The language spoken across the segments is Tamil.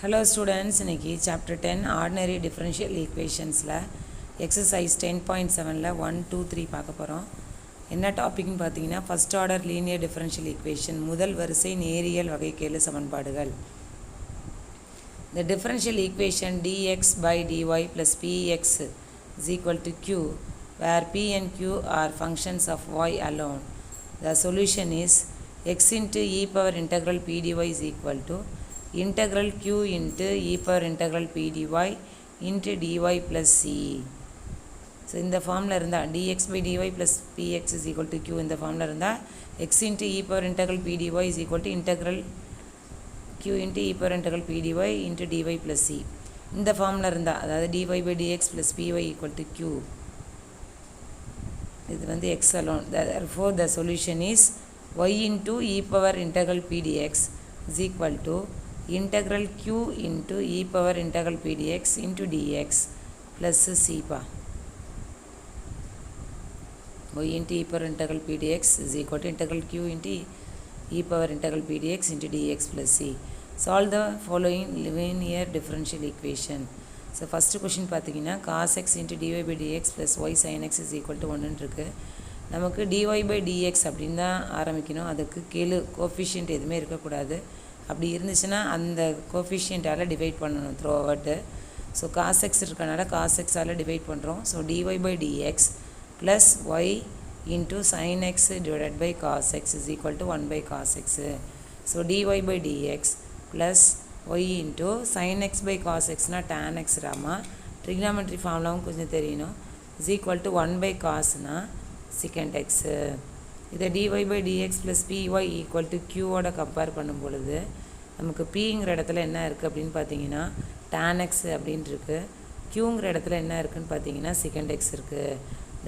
Hello students, இன்னைக்கு chapter 10 ordinary differential equationsல exercise 10.7ல 1, 2, 3 பார்க்க போகிறோம். என்ன டாபிக்னு பார்த்தீங்கன்னா first order linear differential equation முதல் வரிசை நேரியல் வகைக்கெழு சமன்பாடுகள். The differential equation dx by dy plus px is equal to q where p and q are functions of y alone. The solution is x into e power integral p dy is equal to integral q into e power integral p dy into dy plus c. So இந்த ஃபார்மில் இருந்தால் dx by dy plus px is equal to q இந்த ஃபார்மில் இருந்தால் x into e power integral p dy is equal to integral q into e power integral p dy into dy plus c. இந்த ஃபார்மில் இருந்தால் அதாவது dy by dx plus py equal to q. இது வந்து x alone. Therefore the solution is y into e power integral p dx is equal to integral q into e power integral p dx into dx plus c pa. Y into e power integral p dx is equal to integral q into e power integral p dx into dx plus c. Solve the following linear differential equation. So first question பார்த்தீங்கன்னா cos x into dy by dx plus y sin x is equal to 1 இருக்கு. நமக்கு dy by dx அப்படின்னு தான் ஆரம்பிக்கணும். அதுக்கு கீழே கோஃபிஷியன்ட் எதுவுமே இருக்கக்கூடாது. அப்படி இருந்துச்சுன்னா அந்த கோஃபிஷியன்ட்டால் டிவைட் பண்ணணும் through out. So cos x இருக்கனால காஸ் எக்ஸால் டிவைட் பண்ணுறோம். So dy by dx plus y into sine x divided by cos x is equal to 1 by cos x. So dy by dx plus y into sine x by cos எக்ஸ்னால் டேன் எக்ஸ் ராமா ட்ரிக்னாமெட்ரி ஃபார்முலாவும் கொஞ்சம் தெரியணும். இஸ் ஈக்குவல் டு 1 பை காஸ்னா செகண்ட் எக்ஸு. இதை dy by dx plus py equal to qவோட compare பண்ணும் பொழுது நமக்கு pங்கிற இடத்துல என்ன இருக்குது அப்படின்னு பார்த்தீங்கன்னா tan x அப்படின்னு இருக்குது. qங்கிற இடத்துல என்ன இருக்குதுன்னு பார்த்தீங்கன்னா secant x இருக்குது.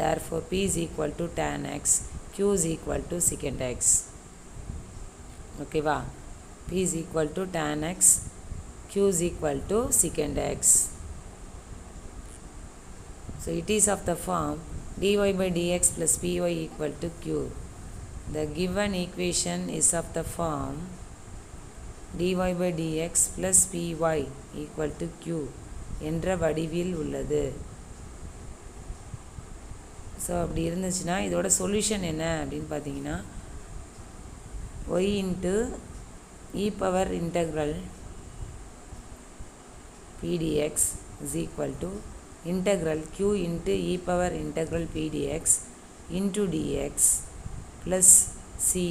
therefore p is equal to tan x, q is equal to secant x. ஓகேவா? p is equal to tan x, q is equal to secant x. So it is of the form dy by dx plus py equal to q. The given equation is of the form dy by dx plus py equal to q என்ற வடிவில் உள்ளது. ஸோ அப்படி இருந்துச்சுன்னா இதோட சொல்யூஷன் என்ன அப்படின்னு பார்த்தீங்கன்னா y into e power integral p dx is equal to integral q into e power integral p dx into dx plus c.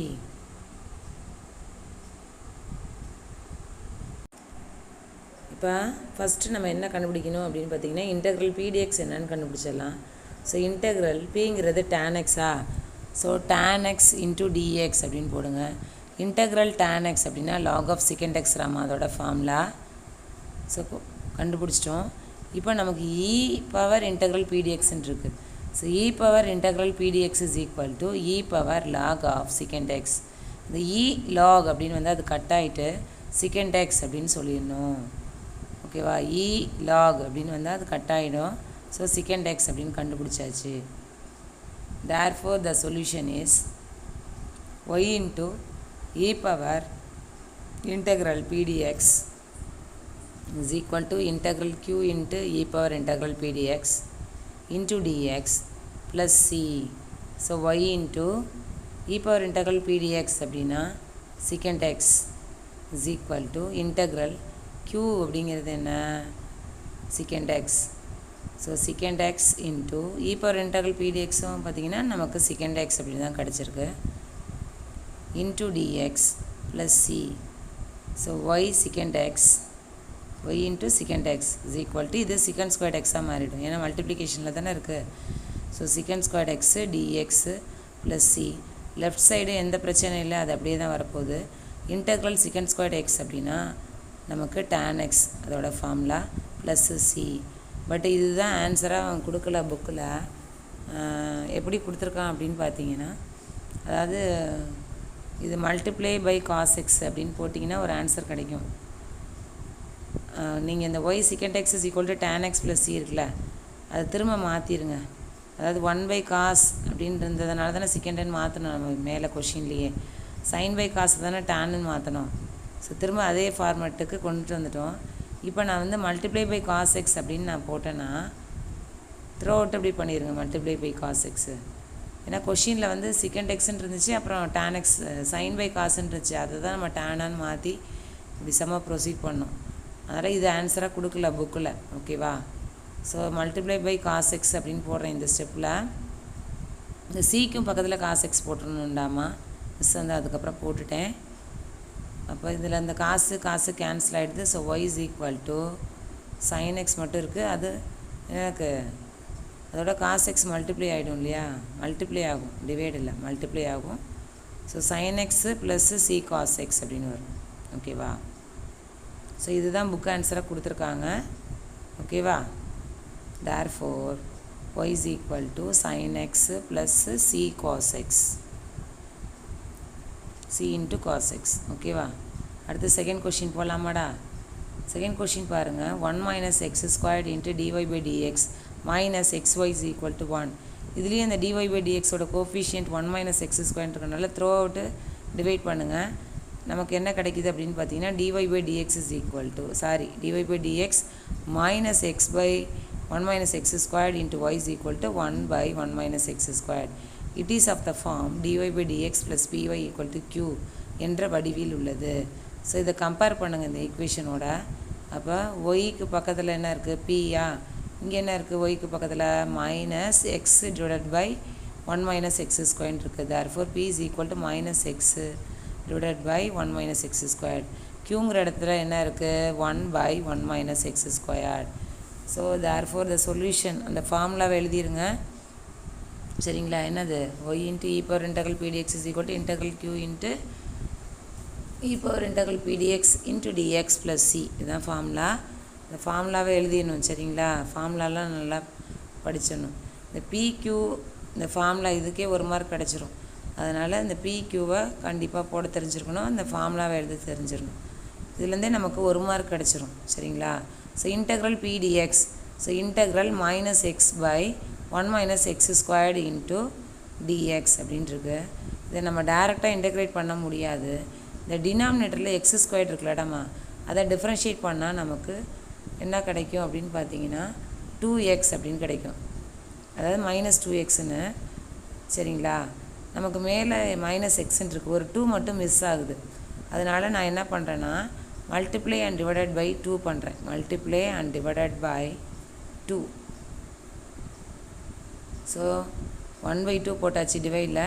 இப்போ ஃபஸ்ட்டு நம்ம என்ன கண்டுபிடிக்கணும் அப்படின்னு பார்த்தீங்கன்னா இன்டெக்ரல் pdx என்னன்னு கண்டுபிடிச்சிடலாம். ஸோ இன்டெக்ரல் பிங்கிறது tan x-ஆ. So tan x into dx அப்படின்னு போடுங்க. இன்டெக்ரல் tan x அப்படின்னா log of secant x ராமா அதோட ஃபார்முலா. ஸோ கண்டுபிடிச்சிட்டோம். இப்போ நமக்கு e பவர் இன்டெக்ரல் pdxன்னு இருக்குது. So e power integral pdx is equal to e power log of secant x. இந்த e log அப்படின்னு வந்து அது கட் ஆகிட்டு secant x அப்படின்னு சொல்லிடணும். ஓகேவா? e log அப்படின்னு வந்து அது கட் ஆகிடும். ஸோ secant x அப்படின்னு கண்டுபிடிச்சாச்சு. therefore the solution is y into e power integral pdx is equal to integral q into e power integral pdx into dx plus c. So y into e power integral pdx அப்படின்னா secant x is equal to integral q அப்படிங்கிறது என்ன secant x. So secant x into e power integral pdxும் பார்த்தீங்கன்னா நமக்கு secant x அப்படின்னு தான் கிடச்சிருக்கு into dx plus c. So y secant x y into secant x is equal to இது secant squared x மாறிடும் ஏன்னா மல்டிப்ளிகேஷனில் தானே இருக்குது. So secant squared x dx plus c. Left side எந்த பிரச்சனையும் இல்லை, அது அப்படியே தான் வரப்போகுது. இன்டெக்ரல் secant squared x அப்படின்னா நமக்கு tan x அதோட ஃபார்முலா ப்ளஸ் c. பட் இதுதான் ஆன்சராக அவன் கொடுக்கல புக்கில். எப்படி கொடுத்துருக்கான் அப்படின்னு பார்த்தீங்கன்னா அதாவது இது மல்டிப்ளை பை காஸ் எக்ஸ் அப்படின்னு போட்டிங்கன்னா ஒரு ஆன்சர் கிடைக்கும். நீங்கள் இந்த y secant x is equal to tan x plus c இருக்குல்ல அதை திரும்ப மாற்றிடுங்க. அதாவது 1 பை காஸ் அப்படின்னு இருந்ததுனால தானே செகண்ட்னு மாற்றணும். நம்ம மேலே கொஷின்லேயே சைன் பை காசு தானே டேன்னு மாற்றணும். ஸோ திரும்ப அதே ஃபார்மேட்டுக்கு கொண்டுட்டு வந்துட்டோம். இப்போ நான் வந்து மல்டிப்ளை பை காஸ் எக்ஸ் அப்படின்னு நான் போட்டேன்னா த்ரோ அவுட் அப்படி பண்ணிடுங்க மல்டிப்ளை பை காஸ் எக்ஸு. ஏன்னா கொஷினில் வந்து செகண்ட் எக்ஸ்ன்னு இருந்துச்சு, அப்புறம் tan எக்ஸ் சைன் பை காசுன்னு இருந்துச்சு, அதை தான் நம்ம டேனான்னு மாற்றி இப்படி செம்ம ப்ரொசீட் பண்ணோம். அதனால் இது ஆன்சராக கொடுக்கல புக்கில். ஓகேவா? So multiply by cos x அப்படின்னு போடுறேன் இந்த ஸ்டெப்பில். இந்த சிக்கும் பக்கத்தில் காஸ் எக்ஸ் போட்டுருணுண்டாமா, மிஸ் வந்து அதுக்கப்புறம் போட்டுட்டேன். அப்போ இதில் இந்த காசு கேன்சல் ஆகிடுது. So y is equal to sine x மட்டும் இருக்குது. அது எனக்கு அதோட காஸ் எக்ஸ் மல்டிப்ளை ஆகிடும் இல்லையா, மல்டிப்ளை ஆகும், டிவைட் இல்லை மல்டிப்ளை ஆகும். So sine x plus c cos x அப்படின்னு வரும். ஓகேவா? ஸோ இதுதான் புக் ஆன்சராக கொடுத்துருக்காங்க. ஓகேவா? therefore y is equal to sin x plus c cos x, c into cos x. ஓகேவா? அடுத்து செகண்ட் கொஷின் போகலாமாடா? செகண்ட் கொஷின் பாருங்கள். 1 minus x squared into dy by dx minus xy is equal to 1. இதுலேயே இந்த dy by dx ஓட கோஃபிஷியன்ட் 1 minus x squared இருக்கனால த்ரோ அவுட்டு டிவைட் பண்ணுங்கள். நமக்கு என்ன கிடைக்கிது அப்படின்னு பார்த்தீங்கன்னா dy by dx is equal to dy by dx minus x by 1 minus x squared into y is equal to 1 by 1 minus x squared. It is of the form dy by dx plus py equal to q என்ற வடிவில் உள்ளது. ஸோ இதை கம்பேர் பண்ணுங்கள் இந்த ஈக்குவேஷனோட. அப்போ ஒய்க்கு பக்கத்தில் என்ன இருக்குது, பியா, இங்கே என்ன இருக்குது, ஒய்க்கு பக்கத்தில் minus x divided by 1 minus x ஸ்கொயர்னு இருக்குது. therefore p is equal to minus x divided by 1 minus x squared. க்யூங்கிற இடத்துல என்ன இருக்குது, 1 by 1 minus x squared. So therefore the solution அந்த ஃபார்முலாவை எழுதிருங்க. சரிங்களா? என்னது, y into e power integral p dx is equal to integral q into e power integral p dx into dx plus c. இதுதான் ஃபார்முலா. இந்த ஃபார்முலாவை எழுதிடணும். சரிங்களா? ஃபார்முலாலாம் நல்லா படிச்சிடணும். இந்த பிக்யூ இந்த ஃபார்முலா இதுக்கே 1 மார்க் கிடச்சிரும். அதனால் இந்த பிக்யூவை கண்டிப்பாக போட தெரிஞ்சிருக்கணும், இந்த ஃபார்முலாவை எழுத தெரிஞ்சிடணும். இதுலேருந்தே நமக்கு 1 மார்க் கிடச்சிரும். சரிங்களா? So integral p dx, so integral minus x by 1 minus x squared into dx அப்படின்ட்டுருக்கு. இதை நம்ம டேரெக்டாக இன்டெக்ரேட் பண்ண முடியாது. இந்த டினாமினேட்டரில் எக்ஸ் ஸ்கொயர்டு இருக்குல்லடாமா, அதை டிஃப்ரென்ஷியேட் பண்ணால் நமக்கு என்ன கிடைக்கும் அப்படின்னு பார்த்தீங்கன்னா 2x அப்படின்னு கிடைக்கும். அதாவது மைனஸ் 2xன்னு. சரிங்களா? நமக்கு மேலே மைனஸ் எக்ஸ்ன்னு இருக்குது, ஒரு 2 மட்டும் மிஸ் ஆகுது. அதனால் நான் என்ன பண்ணுறேன்னா மல்டிப்ளை அண்ட் டிவைடட் பை 2 பண்ணுறேன். Multiply and divided by 2. So 1/2 போட்டாச்சு டிவைடில்,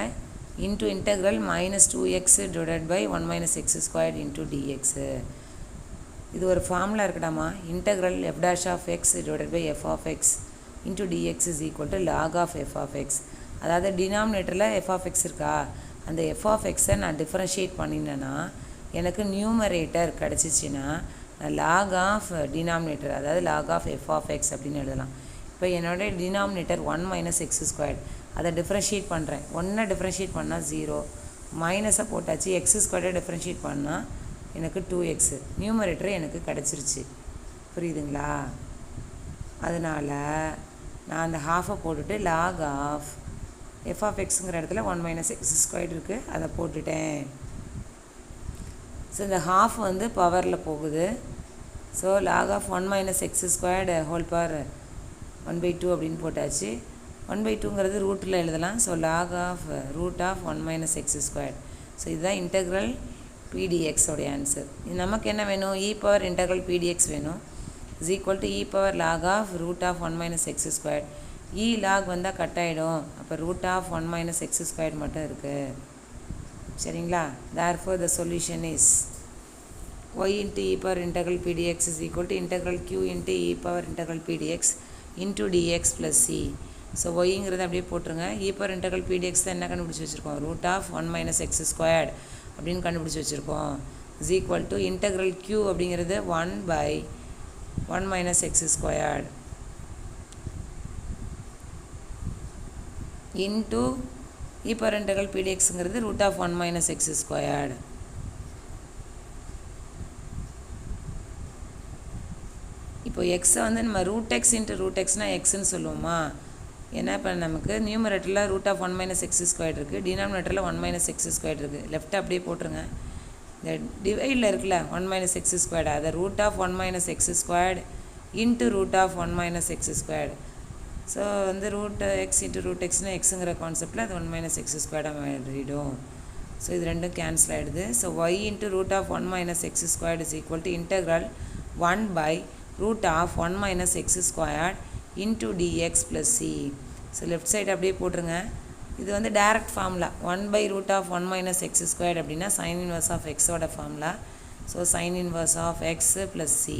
into integral minus 2x divided by 1 minus x squared into dx. இது ஒரு ஃபார்முலா இருக்குடாமா, integral f dash of x divided by f of x into dx is equal to log of f of x. அதாவது டினாமினேட்டரில் f of x இருக்கா, அந்த f of x-ஐ நான் டிஃப்ரென்ஷியேட் பண்ணினேன்னா எனக்கு நியூமரேட்டர் கிடச்சிச்சின்னா நான் log of டினாமினேட்டர், அதாவது log of f of x அப்படின்னு எழுதலாம். இப்போ என்னோடய டினாமினேட்டர் 1 மைனஸ் எக்ஸ் ஸ்கொயர்டு, அதை டிஃப்ரென்ஷியேட் பண்ணுறேன். 1 டிஃப்ரென்ஷியேட் பண்ணால் 0, மைனஸை போட்டாச்சு, எக்ஸ் ஸ்கொயர்டை டிஃப்ரென்ஷியேட் பண்ணால் எனக்கு 2x, நியூமரேட்டர் எனக்கு கிடச்சிருச்சு. புரியுதுங்களா? அதனால் நான் அந்த ஹாஃபை போட்டுட்டு log of f of xங்கிற இடத்துல 1 மைனஸ் எக்ஸ் ஸ்கொயர்டு இருக்குது, அதை போட்டுட்டேன். ஸோ இந்த ஹாஃப் வந்து பவரில் போகுது. So log of 1 minus x squared whole power 1/2 அப்படின்னு போட்டாச்சு. 1/2ங்கிறது ரூட்டில் எழுதலாம். So log of root of 1 minus x squared. So இதுதான் இன்டெக்ரல் பிடிஎக்ஸ் உடைய ஆன்சர். இது நமக்கு என்ன வேணும், இ பவர் இன்டெக்ரல் பிடிஎக்ஸ் வேணும். Is equal to e power log of root of 1 minus x squared. E log வந்தால் கட் ஆகிடும், அப்போ root of 1 minus x squared மட்டும் இருக்குது. சரிங்களா? therefore the solution is y into e power integral pdx is equal to integral q into e power integral pdx into dx plus c. So ஒய்ங்கிறது அப்படியே போட்டுருங்க. இ பவர் இன்டெக்ரல் பிடிஎக்ஸ் தான் என்ன கண்டுபிடிச்சி வச்சுருக்கோம், root of 1 minus x squared அப்படின்னு கண்டுபிடிச்சி வச்சுருக்கோம். Is equal to integral q அப்படிங்கிறது 1 by 1 minus x squared into e power integral பிடிஎக்ஸுங்கிறது root of 1 minus x squared. இப்போ எக்ஸை வந்து நம்ம ரூட் எக்ஸ் இன்ட்டு ரூட் எக்ஸ்னால் எக்ஸ்ன்னு சொல்லுவோமா, ஏன்னா இப்போ நமக்கு நியூமரேட்டரில் root of 1 minus x squared இருக்குது, டினாமினேட்டரில் 1 மைனஸ் எக்ஸ் ஸ்கொயர்ட் இருக்குது. லெஃப்ட் அப்படியே போட்டுருங்க. இந்த டிவைடில் இருக்குல்ல 1 மைனஸ் எக்ஸ் ஸ்கொயர்டு, அதை root of 1 minus x squared into root of 1 minus x squared. So வந்து ரூட் எக்ஸ் இன்ட்டு ரூட் எக்ஸ்னால் எக்ஸுங்கிற கான்செப்டில் அது 1 மைனஸ் எக்ஸ் ஸ்கொயர்டாக மாறிடும். ஸோ இது ரெண்டும் கேன்சல் ஆகிடுது. So y into root of 1 minus x squared is equal to integral 1 by root of 1 minus x squared into dx plus c. So left side அப்படியே போட்டுருங்க. இது வந்து direct formula 1 by root of 1 minus x squared அப்படின்னா சைன் இன்வர்ஸ் ஆஃப் எக்ஸோட formula. So sine inverse of x plus c.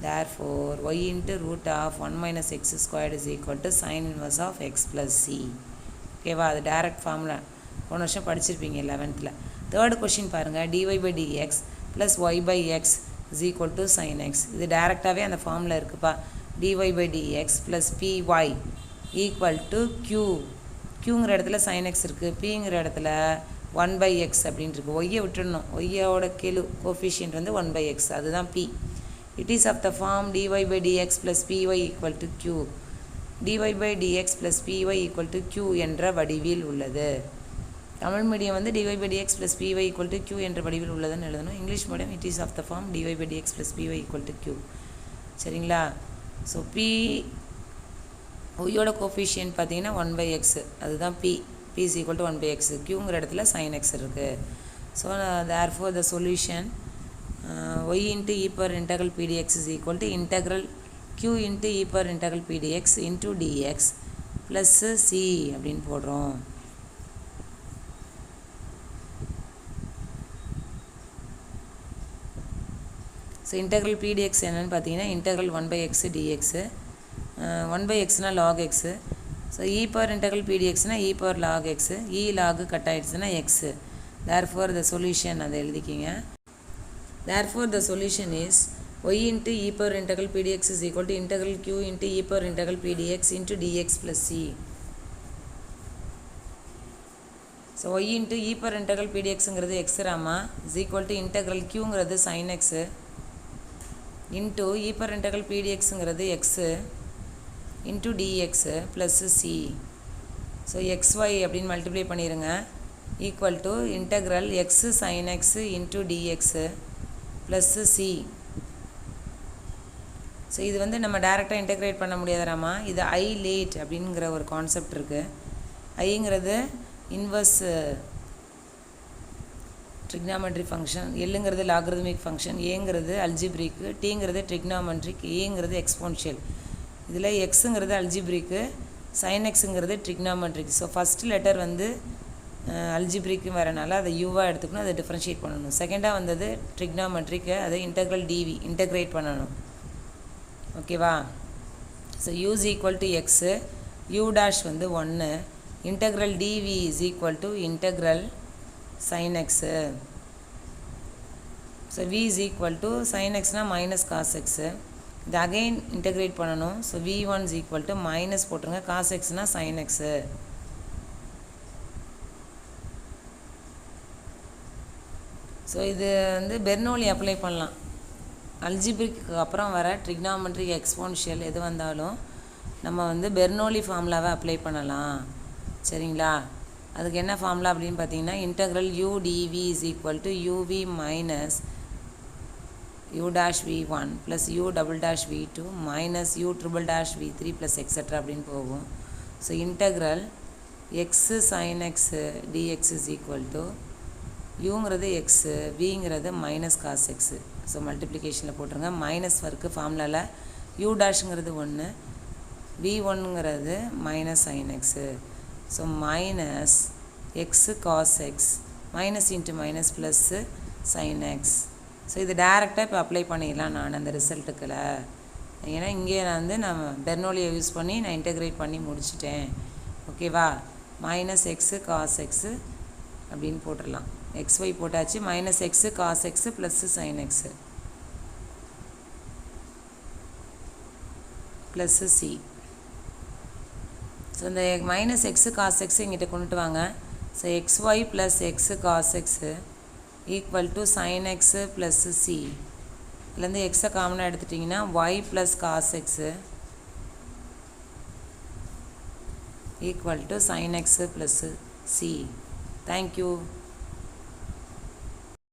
Therefore, y into root of 1 minus x squared is equal to sin inverse of x plus c. ஓகேவா, அது டைரக்ட் ஃபார்முலா போன வருஷம் படிச்சிருப்பீங்க 11th. தேர்ட் கொஷின் பாருங்கள், dy by dx plus y by x is equal to sin x. இது டைரெக்டாகவே அந்த ஃபார்முலா இருக்குப்பா. dy by dx plus py equal to q. qங்கிற இடத்துல sin x இருக்குது, pங்கிற இடத்துல 1 by x அப்படின்னு இருக்குது. ஒய்யை விட்டுடணும், ஒய்யோட கெழு கோஃபிஷியன்ட் வந்து 1 by x, அதுதான் p. It is of the form dy by dx plus py equal to q. dy by dx plus py equal to q என்ற வடிவில் உள்ளது. தமிழ் மீடியம் வந்து dy by dx plus py equal to q என்ற வடிவில் உள்ளதுன்னு எழுதணும். English medium it is of the form dy by dx plus py equal to q. சரிங்களா? ஸோ p ஒய்யோட கோஃபிஷியன்ட் பார்த்தீங்கன்னா 1 by x, அதுதான் p. p is equal to 1 by x. qங்கிற இடத்துல sin x இருக்குது. So therefore the solution y into e power integral pdx is equal to integral q into e power integral pdx into dx plus c அப்படின்னு போடுறோம். ஸோ integral pdx என்னன்னு பார்த்தீங்கன்னா integral 1 by x dx. 1 by xனா log x. So e power integral pdxனா e power log x. e log cut ஆகிடுச்சுன்னா x. therefore the solution அதை எழுதிக்கிங்க. Therefore, the solution is y into e power integral pdx is equal to integral q into e power integral pdx into dx plus c. So, y into e power integral pdxங்கிறது x Rama is equal to integral qங்கிறது sin x into e power integral pdxங்கிறது x into dx plus c. So, xy அப்படின்னு மல்டிப்ளை பண்ணிடுங்க equal to integral x sin x into dx plus c. So இது வந்து நம்ம டேரெக்டாக இன்டெக்ரேட் பண்ண முடியாதாமா. இது ஐ லேட் அப்படிங்கிற ஒரு கான்செப்ட் இருக்குது. ஐங்கிறது இன்வர்ஸ் ட்ரிக்னாமெட்ரி ஃபங்க்ஷன், எல்லுங்கிறது லாகரிதமிக் ஃபங்க்ஷன், ஏங்கிறது அல்ஜிப்ரிக்கு, டீங்கிறது ட்ரிக்னாமெட்ரிக், ஏங்கிறது எக்ஸ்போன்ஷியல். இதில் எக்ஸுங்கிறது அல்ஜிப்ரிக்கு, சைன் எக்ஸுங்கிறது ட்ரிக்னாமெட்ரிக். ஸோ ஃபஸ்ட் லெட்டர் வந்து அல்ஜிப்ரிக்கு வரனால அதை யூவாக எடுத்துக்கணும், அதை டிஃப்ரென்ஷியேட் பண்ணணும். செகண்டாக வந்தது ட்ரிக்னாமெட்ரிக்கு, அதை இன்டெக்ரல் டிவி இன்டெக்ரேட் பண்ணணும். ஓகேவா? So u is equal to x, u dash வந்து 1, integral dv is equal to integral sine x. So v is equal to sine எக்ஸ்னால் மைனஸ் காஸ் எக்ஸு. இது அகெயின் இன்டெக்ரேட் பண்ணணும். So v1 is equal to minus போட்டுருங்க, காஸ் எக்ஸ்னால் சைன் எக்ஸு. ஸோ இது வந்து பெர்னோலி அப்ளை பண்ணலாம். அல்ஜிப்ரிக்கு அப்புறம் வர ட்ரிக்னாமெட்ரிக் எக்ஸ்போன்ஷியல் எது வந்தாலும் நம்ம வந்து பெர்னோலி ஃபார்முலாவை அப்ளை பண்ணலாம். சரிங்களா? அதுக்கு என்ன ஃபார்முலா அப்படின்னு பார்த்தீங்கன்னா integral u dv is equal to uv minus u dash v1 plus u double dash v2 minus u triple dash v3 plus extra அப்படின்னு போகும். So integral x sine x dx is equal to யூங்கிறது எக்ஸு, விங்கிறது மைனஸ் காஸ் எக்ஸு. ஸோ மல்டிப்ளிகேஷனில் போட்டுருங்க. மைனஸ் வர்க்கு ஃபார்முலாவில் யூ டேஷுங்கிறது 1, v1ங்கிறது minus sine x. So minus x cos x, minus into minus plus sine x. So இது டேரெக்டாக இப்போ அப்ளை பண்ணிடலாம் நான் அந்த ரிசல்ட்டுக்குள்ள. ஏன்னா இங்கே நான் வந்து பெர்னோலியை யூஸ் பண்ணி நான் இன்டெக்ரேட் பண்ணி முடிச்சிட்டேன். ஓகேவா? மைனஸ் எக்ஸு காஸ் எக்ஸு அப்படின்னு போட்டுடலாம். xy போட்டாச்சு, minus x cos x plus sine x plus c. So இந்த மைனஸ் எக்ஸு காஸ் எக்ஸு இங்கிட்ட கொண்டுட்டு வாங்க. So xy plus x cos x equal to sine x plus c. இதுலேருந்து எக்ஸை காமனாக எடுத்துட்டிங்கன்னா y plus cos x equal to sine x plus c. Thank you.